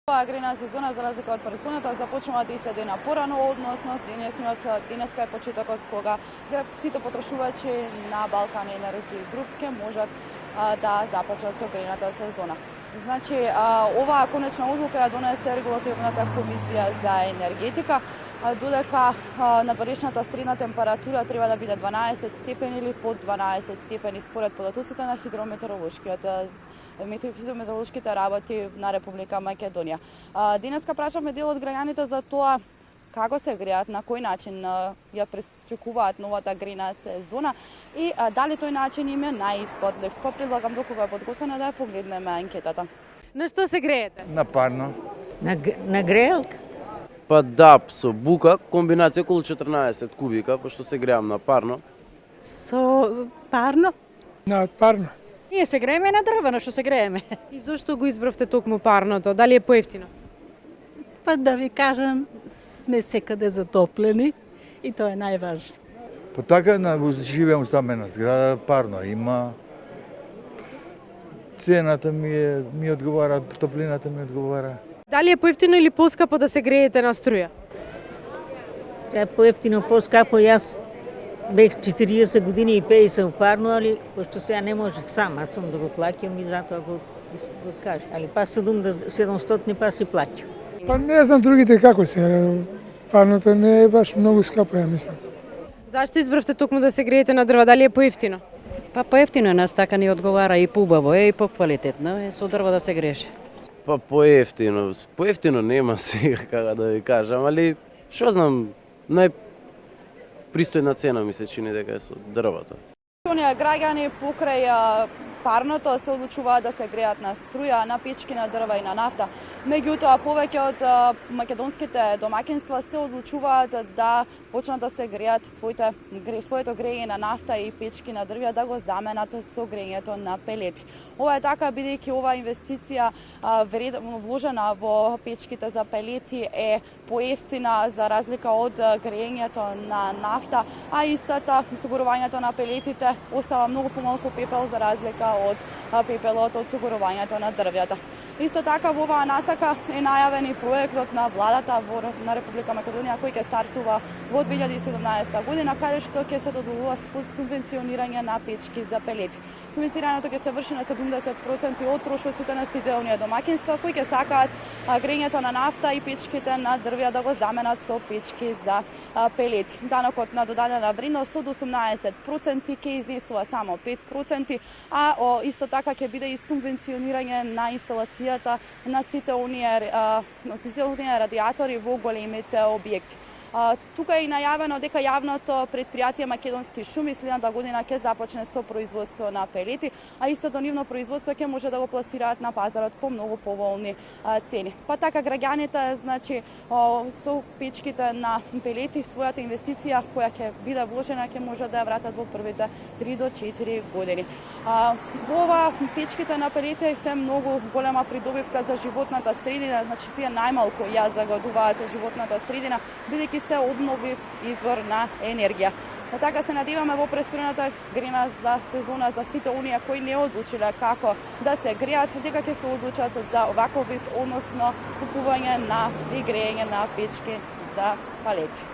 Ова грејна сезона, за разлика од претходната, започнува 10 дена порано, односно денеска е почетокот кога сите потрошувачи на Балкан Енерджи Груп ќе можат да започнат со грејната сезона. Значи, оваа конечна одлука ја донесе регулативната комисија за енергетика, додека надворешната средна температура треба да биде 12 степени или под 12 степени според податоците на хидрометеоролошките работи на Република Македонија. Денеска прашавме дел од граѓаните за тоа како се греат, на кој начин ја пречекуваат новата грејна сезона и дали тој начин им е најисподлив. Предлагам докога е подготвена да ја погледнеме анкетата. На што се греете? На парно. На грејалка? Па да, со бука, комбинација околу 14 кубика, пошто се греам на парно. Со парно? На парно. Ние се грееме на дрва, на што се грееме. И зошто го избравте токму парното? Дали е поевтино? Па да ви кажам, сме секаде затоплени и тоа е најважно. По така живеам стамена зграда, парно има. Цената ми одговара, топлината ми одговара. Дали е поевтино или поскапо да се греете на струја? Тоа е поевтино, поскапо. Јас бех 40 години и 50 парно, али пошто сега не можех сам, аз сум да го плаќам и затоа го кажа. Али па 700 па си плаќам. Па не знам другите како се. Парното не е баш многу скапо, ја мислам. Зашто избравте токму да се греете на дрва? Дали е поевтино? Па поевтино нас така ни одговара и поубаво и поквалитетно, со дрва да се греше. Па поевтино. Поевтино нема сега како да ви кажам, али што знам, најпристојна цена ми се чини дека е со дрвото. Оние граѓани покрај парното се одлучуваат да се греат на струја, на печки на дрва и на нафта. Меѓутоа, повеќе од македонските домаќинства се одлучуваат да почнат да се греат своето грејење на нафта и печки на дрвја да го заменат со грејењето на пелети. Ова е така бидејќи оваа инвестиција вложена во печките за пелети е поевтина за разлика од грејењето на нафта, а истата осигурувањето на пелетите остава многу помалку пепел за разлика од пепелот од осигурувањето на дрвјата. Исто така во оваа насака е најавен и проектот на владата на Република Македонија кој ќе стартува во 2017 година, каде што ќе се доделува субвенционирање на печки за пелети. Субвенцирањето ќе се врши на 70% од трошоците на сите оние домаќинства кои ќе сакаат грејењето на нафта и печките на дрвја да го заменат со печки за пелети. Данокот на додадена вредност од 18% ќе изнесува само 5%, а исто така ќе биде и субвенционирање на инсталацијата на сите оние радиатори во големите објекти. Тука е и најавено дека јавното предпријатие Македонски шуми следната година ќе започне со производство на пелети, а истото нивно производство ќе може да го пласираат на пазарот по многу поволни цени. Па така граѓаните, значи, со печките на пелети својата инвестиција која ќе биде вложена ќе може да ја вратат во првите 3 до 4 години. Во ова печките на пелети се многу голема придобивка за животната средина, значи тие најмалку ја загадуваат животната средина, бидејќи сте обновлив извор на енергија. Така се надеваме во престојната грејна сезона за сите оние кои не одлучиле како да се греат, дека ќе се одлучат за оваков вид, односно купување на и грејење на печки за палети.